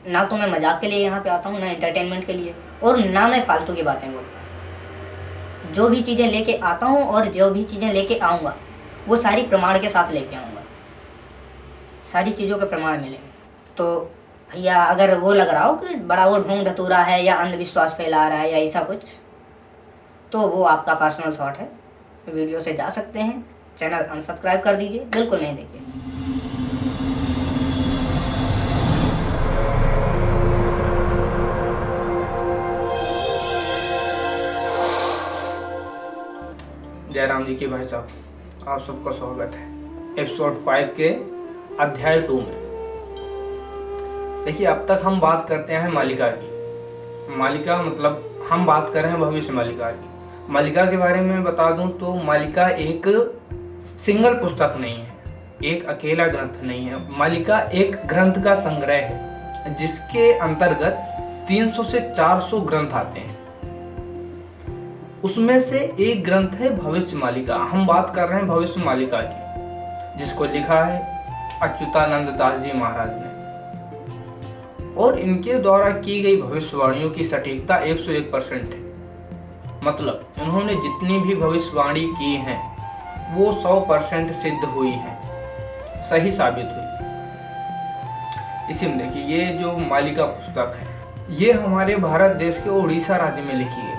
ना तो मैं मजाक के लिए यहाँ पे आता हूँ, ना एंटरटेनमेंट के लिए, और ना मैं फालतू की बातें बोलता हूँ। जो भी चीज़ें लेके आता हूँ और जो भी चीज़ें लेके आऊँगा वो सारी प्रमाण के साथ लेके आऊँगा, सारी चीज़ों के प्रमाण मिलेंगे। तो भैया अगर वो लग रहा हो कि बड़ा वो ढोंग धतूरा है या अंधविश्वास फैला रहा है या ऐसा कुछ, तो वो आपका पर्सनल थॉट है। वीडियो से जा सकते हैं, चैनल अनसब्सक्राइब कर दीजिए, बिल्कुल नहीं देखिए। जयराम जी के भाई साहब, आप सबका स्वागत है एपिसोड 5 के अध्याय 2 में। देखिए, अब तक हम बात करते हैं मालिका की। मालिका मतलब हम बात कर रहे हैं भविष्य मालिका की। मालिका के बारे में बता दूं तो मालिका एक सिंगल पुस्तक नहीं है, एक अकेला ग्रंथ नहीं है। मालिका एक ग्रंथ का संग्रह है जिसके अंतर्गत 300 से 400 ग्रंथ आते हैं। उसमें से एक ग्रंथ है भविष्य मालिका। हम बात कर रहे हैं भविष्य मालिका की, जिसको लिखा है अच्युतानंद दास जी महाराज ने। और इनके द्वारा की गई भविष्यवाणियों की सटीकता 101% है। मतलब उन्होंने जितनी भी भविष्यवाणी की हैं वो 100% सिद्ध हुई हैं, सही साबित हुई। इसी में देखिए, ये जो मालिका पुस्तक है ये हमारे भारत देश के उड़ीसा राज्य में लिखी गई है।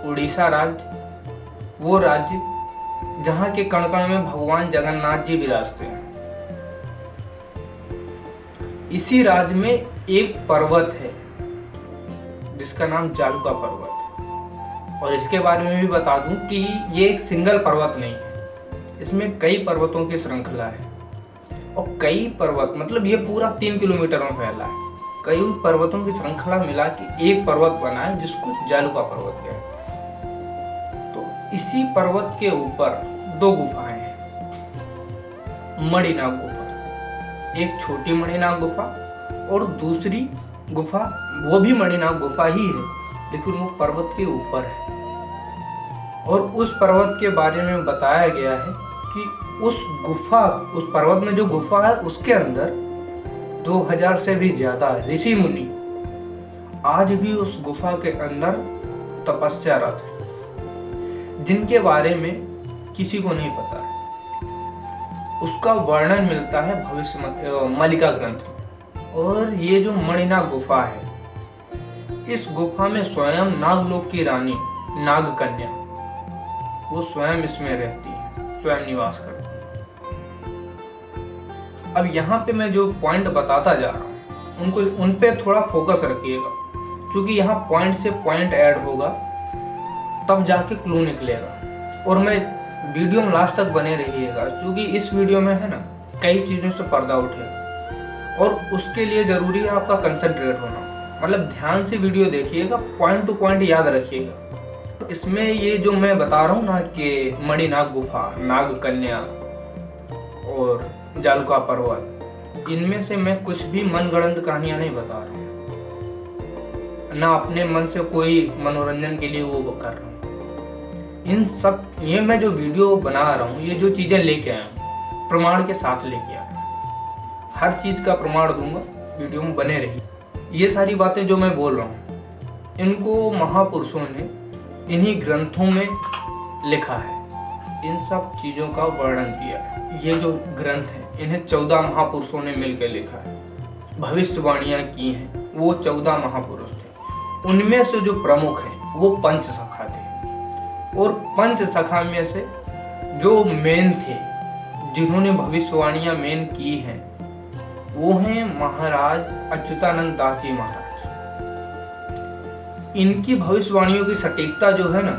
उड़ीसा राज्य वो राज्य जहाँ के कण कण में भगवान जगन्नाथ जी विराजते हैं। इसी राज्य में एक पर्वत है जिसका नाम जालुका पर्वत है। और इसके बारे में भी बता दूं कि ये एक सिंगल पर्वत नहीं है, इसमें कई पर्वतों की श्रृंखला है। और कई पर्वत मतलब ये पूरा 3 किलोमीटर में फैला है। कई पर्वतों की श्रृंखला मिला के एक पर्वत बना है जिसको जालुका पर्वत कहते हैं। तो इसी पर्वत के ऊपर 2 गुफाएं हैं। मणिनाग गुफा, एक छोटी मणिनाग गुफा, और दूसरी गुफा वो भी मणिनाग गुफा ही है, लेकिन वो पर्वत के ऊपर है। और उस पर्वत के बारे में बताया गया है कि उस पर्वत में जो गुफा है उसके अंदर 2000 से भी ज्यादा ऋषि मुनि आज भी उस गुफा के अंदर तपस्यारत है, जिनके बारे में किसी को नहीं पता है। उसका वर्णन मिलता है भविष्य मालिका ग्रंथ में। और ये जो मणिनाग गुफा है, इस गुफा में स्वयं नागलोक की रानी नाग कन्या वो स्वयं इसमें रहती है, स्वयं निवास करती है। अब यहाँ पे मैं जो पॉइंट बताता जा रहा हूँ उन पे थोड़ा फोकस रखिएगा, क्योंकि यहाँ पॉइंट से पॉइंट ऐड होगा तब जाके क्लू निकलेगा। और मैं वीडियो में लास्ट तक बने रहिएगा, क्योंकि इस वीडियो में है ना कई चीज़ों से पर्दा उठेगा और उसके लिए ज़रूरी है आपका कंसंट्रेट होना। मतलब ध्यान से वीडियो देखिएगा, पॉइंट टू पॉइंट याद रखिएगा। इसमें ये जो मैं बता रहा हूँ ना कि मणिनाग गुफा, नाग कन्या और जालुका पर्वत, इनमें से मैं कुछ भी मनगढ़ंत कहानियाँ नहीं बता रहा हूँ, ना अपने मन से कोई मनोरंजन के लिए वो कर रहा हूँ। इन सब ये मैं जो वीडियो बना रहा हूँ, ये जो चीज़ें लेके आया हूँ प्रमाण के साथ लेके आया हूँ। हर चीज़ का प्रमाण दूंगा, वीडियो में बने रहिए। ये सारी बातें जो मैं बोल रहा हूँ इनको महापुरुषों ने इन्हीं ग्रंथों में लिखा है, इन सब चीज़ों का वर्णन किया है। ये जो ग्रंथ हैं इन्हें 14 महापुरुषों ने मिलकर लिखा है। भविष्यवाणियाँ की हैं वो 14 महापुरुष थे। उनमें से जो प्रमुख हैं वो पंचसखा थे। और पंचसखा में से जो मेन थे, जिन्होंने भविष्यवाणियां मेन की हैं, वो हैं महाराज अच्युतानंद दास जी महाराज। इनकी भविष्यवाणियों की सटीकता जो है ना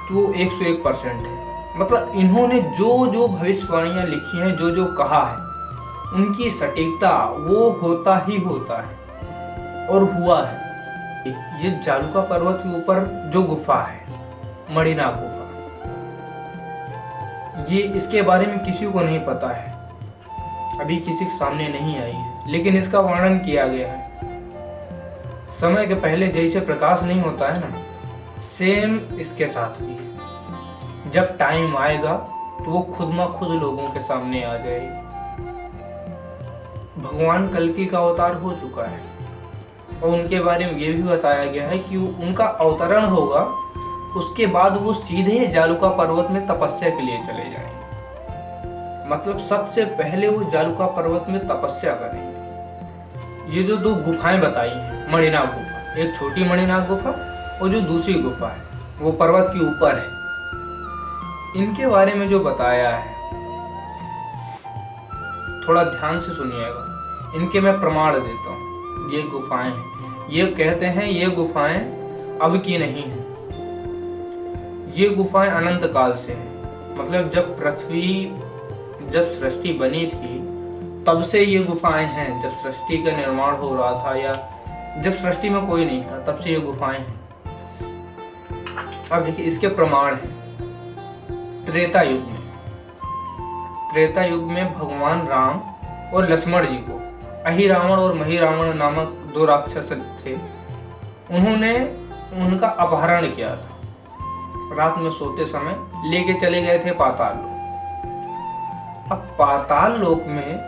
तो 101% है। मतलब इन्होंने जो जो भविष्यवाणियां लिखी हैं, जो जो कहा है, उनकी सटीकता वो होता ही होता है और हुआ है। ये जालुका पर्वत के ऊपर जो गुफा है मणिनाग गुफा, ये इसके बारे में किसी को नहीं पता है, अभी किसी के सामने नहीं आई है, लेकिन इसका वर्णन किया गया है। समय के पहले जैसे प्रकाश नहीं होता है ना, सेम इसके साथ भी है। जब टाइम आएगा तो वो खुद म खुद लोगों के सामने आ जाएगी। भगवान कल्कि का अवतार हो चुका है और उनके बारे में ये भी बताया गया है कि उनका अवतरण होगा, उसके बाद वो सीधे जालुका पर्वत में तपस्या के लिए चले जाएंगे। मतलब सबसे पहले वो जालुका पर्वत में तपस्या करेंगे। ये जो दो गुफाएं बताई हैं, मणिनाग गुफा, एक छोटी मणिनाग गुफा और जो दूसरी गुफा है वो पर्वत के ऊपर है, इनके बारे में जो बताया है थोड़ा ध्यान से सुनिएगा। इनके मैं प्रमाण देता हूँ। ये गुफाएं हैं, ये कहते हैं ये गुफाएं अब की नहीं है, ये गुफाएं अनंत काल से हैं। मतलब जब सृष्टि बनी थी तब से ये गुफाएं हैं। जब सृष्टि का निर्माण हो रहा था या जब सृष्टि में कोई नहीं था तब से ये गुफाएं हैं। अब देखिए इसके प्रमाण हैं। त्रेता युग में भगवान राम और लक्ष्मण जी को अहिरावण और महिरावण नामक दो राक्षस थे, उन्होंने उनका अपहरण किया था। रात में सोते समय लेके चले गए थे पाताल लोक। अब पाताल लोक में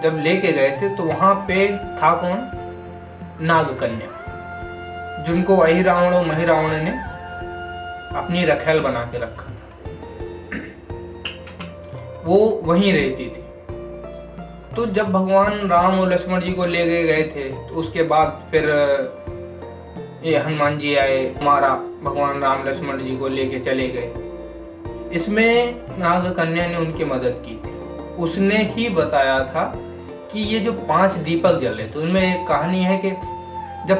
जब लेके गए थे तो वहां पे था कौन? नागकन्या, जिनको अहिरावण और महिरावण ने अपनी रखैल बना के रखा था। वो वहीं रहती थी। तो जब भगवान राम और लक्ष्मण जी को ले गए थे तो उसके बाद फिर ये हनुमान जी आए, मारा, भगवान राम लक्ष्मण जी को लेके चले गए। इसमें नागकन्या ने उनकी मदद की थी। उसने ही बताया था कि ये जो 5 दीपक जल रहे थे, उनमें एक कहानी है कि जब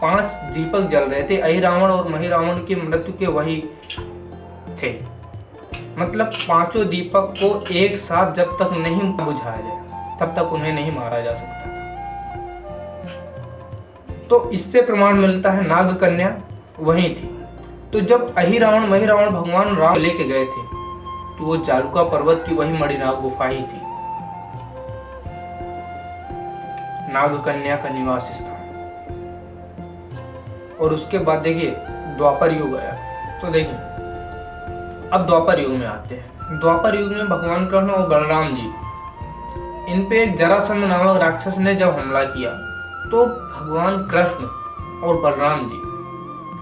5 दीपक जल रहे थे, अहिरावण और महिरावण की मृत्यु के वही थे। मतलब 5 दीपक को एक साथ जब तक नहीं बुझाया जाए तब तक उन्हें नहीं मारा जा सकता था। तो इससे प्रमाण मिलता है नागकन्या वही थी। तो जब अहिरावण महिरावण भगवान राम लेके गए थे तो वो जालुका पर्वत की वही मणिनाग गुफा ही थी, नागकन्या का निवास स्थान। और उसके बाद देखिए द्वापर युग आया। तो देखिए अब द्वापर युग में आते हैं। द्वापर युग में भगवान कृष्ण और बलराम जी, इन पे एक जरासंध नामक राक्षस ने जब हमला किया तो भगवान कृष्ण और बलराम जी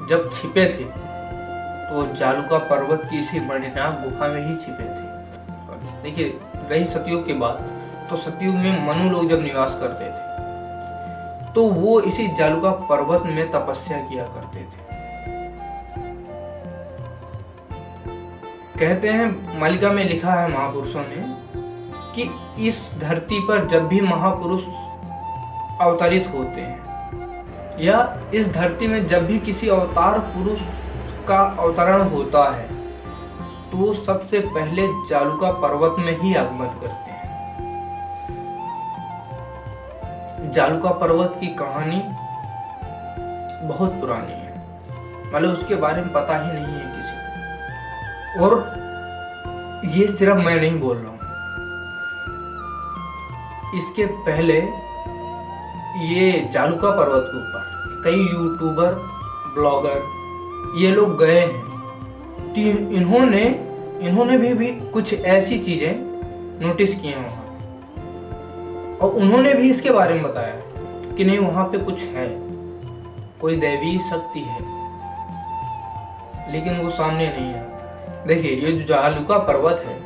जब छिपे थे तो जालुका पर्वत की इसी मणिनाग गुफा में ही छिपे थे। देखिए रही सतयुग की बात, तो सतयुग में मनु लोग जब निवास करते थे तो वो इसी जालुका पर्वत में तपस्या किया करते थे। कहते हैं मालिका में लिखा है महापुरुषों ने कि इस धरती पर जब भी महापुरुष अवतरित होते हैं या इस धरती में जब भी किसी अवतार पुरुष का अवतरण होता है तो वो सबसे पहले जालुका पर्वत में ही आगमन करते हैं। जालुका पर्वत की कहानी बहुत पुरानी है, मतलब उसके बारे में पता ही नहीं है किसी को। और ये सिर्फ मैं नहीं बोल रहा हूं, इसके पहले ये जालुका पर्वत के ऊपर कई यूट्यूबर ब्लॉगर ये लोग गए हैं। तो इन्होंने भी कुछ ऐसी चीजें नोटिस की हैं वहां, और उन्होंने भी इसके बारे में बताया कि नहीं वहां पे कुछ है, कोई दैवी शक्ति है, लेकिन वो सामने नहीं आता। देखिए ये जो जालुका पर्वत है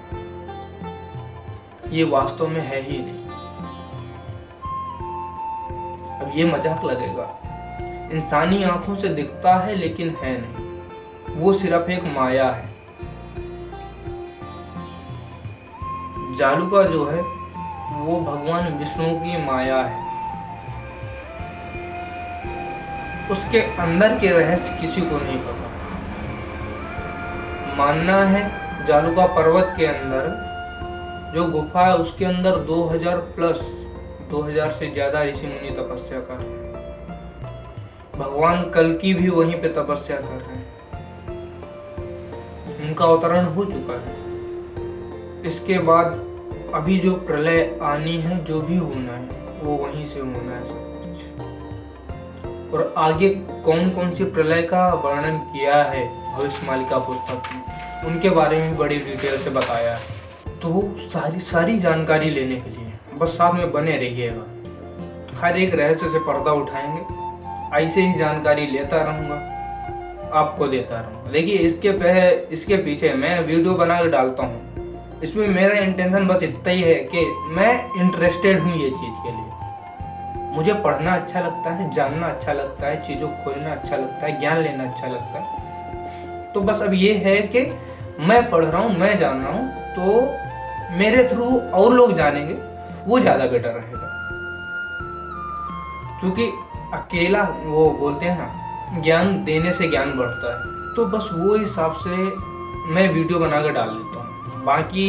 ये वास्तव में है ही नहीं। अब ये मजाक लगेगा, इंसानी आंखों से दिखता है लेकिन है नहीं, वो सिर्फ एक माया है। जालुका जो है वो भगवान विष्णु की माया है। उसके अंदर के रहस्य किसी को नहीं पता। मानना है जालुका पर्वत के अंदर जो गुफा है उसके अंदर 2000 से ज्यादा ऋषि मुनि तपस्या कर रहे हैं। भगवान कल्कि भी वहीं पे तपस्या कर रहे हैं, उनका अवतरण हो चुका है। इसके बाद अभी जो प्रलय आनी है, जो भी होना है वो वहीं से होना है सब कुछ। और आगे कौन कौन सी प्रलय का वर्णन किया है भविष्य मालिका पुस्तक में, उनके बारे में बड़ी डिटेल से बताया है। तो सारी जानकारी लेने के लिए बस साथ में बने रहिएगा। हर एक रहस्य से पर्दा उठाएंगे, ऐसे ही जानकारी लेता रहूँगा, आपको देता रहूँगा। देखिए इसके पीछे मैं वीडियो बना के डालता हूँ, इसमें मेरा इंटेंशन बस इतना ही है कि मैं इंटरेस्टेड हूँ ये चीज़ के लिए। मुझे पढ़ना अच्छा लगता है, जानना अच्छा लगता है, चीज़ों को खोजना अच्छा लगता है, ज्ञान लेना अच्छा लगता है। तो बस अब ये है कि मैं पढ़ रहा हूँ, मैं जान रहा हूँ, तो मेरे थ्रू और लोग जानेंगे, वो ज़्यादा बेटर रहेगा। क्योंकि अकेला, वो बोलते हैं ना, ज्ञान देने से ज्ञान बढ़ता है, तो बस वो हिसाब से मैं वीडियो बना कर डाल देता हूँ। बाकी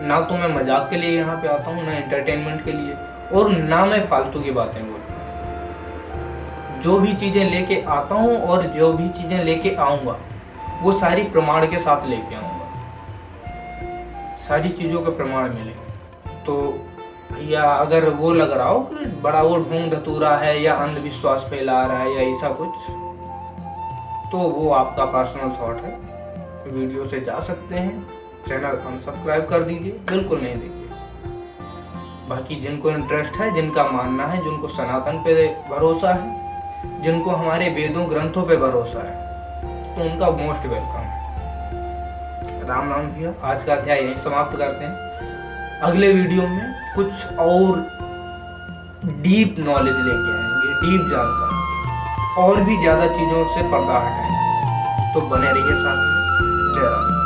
ना तो मैं मजाक के लिए यहाँ पे आता हूँ, ना एंटरटेनमेंट के लिए, और ना मैं फालतू की बातें बोलता हूँ। जो भी चीज़ें लेके आता हूँ और जो भी चीज़ें लेके आऊँगा वो सारी प्रमाण के साथ लेके आऊँगा, सारी चीज़ों के प्रमाण मिलेंगे। तो या अगर वो लग रहा हो कि बड़ा वो ढोंग धतूरा है या अंधविश्वास फैला रहा है या ऐसा कुछ, तो वो आपका पर्सनल थॉट है। वीडियो से जा सकते हैं, चैनल अनसब्सक्राइब कर दीजिए, बिल्कुल नहीं देखिए। बाकी जिनको इंटरेस्ट है, जिनका मानना है, जिनको सनातन पे भरोसा है, जिनको हमारे वेदों ग्रंथों पे भरोसा है, तो उनका मोस्ट वेलकम है। राम राम भैया, आज का अध्याय यहीं समाप्त करते हैं। अगले वीडियो में कुछ और डीप नॉलेज लेके आएंगे, डीप जानकारी, और भी ज़्यादा चीज़ों से पर्दा हटाएंगे। तो बने रहिए साथ में। जय राम।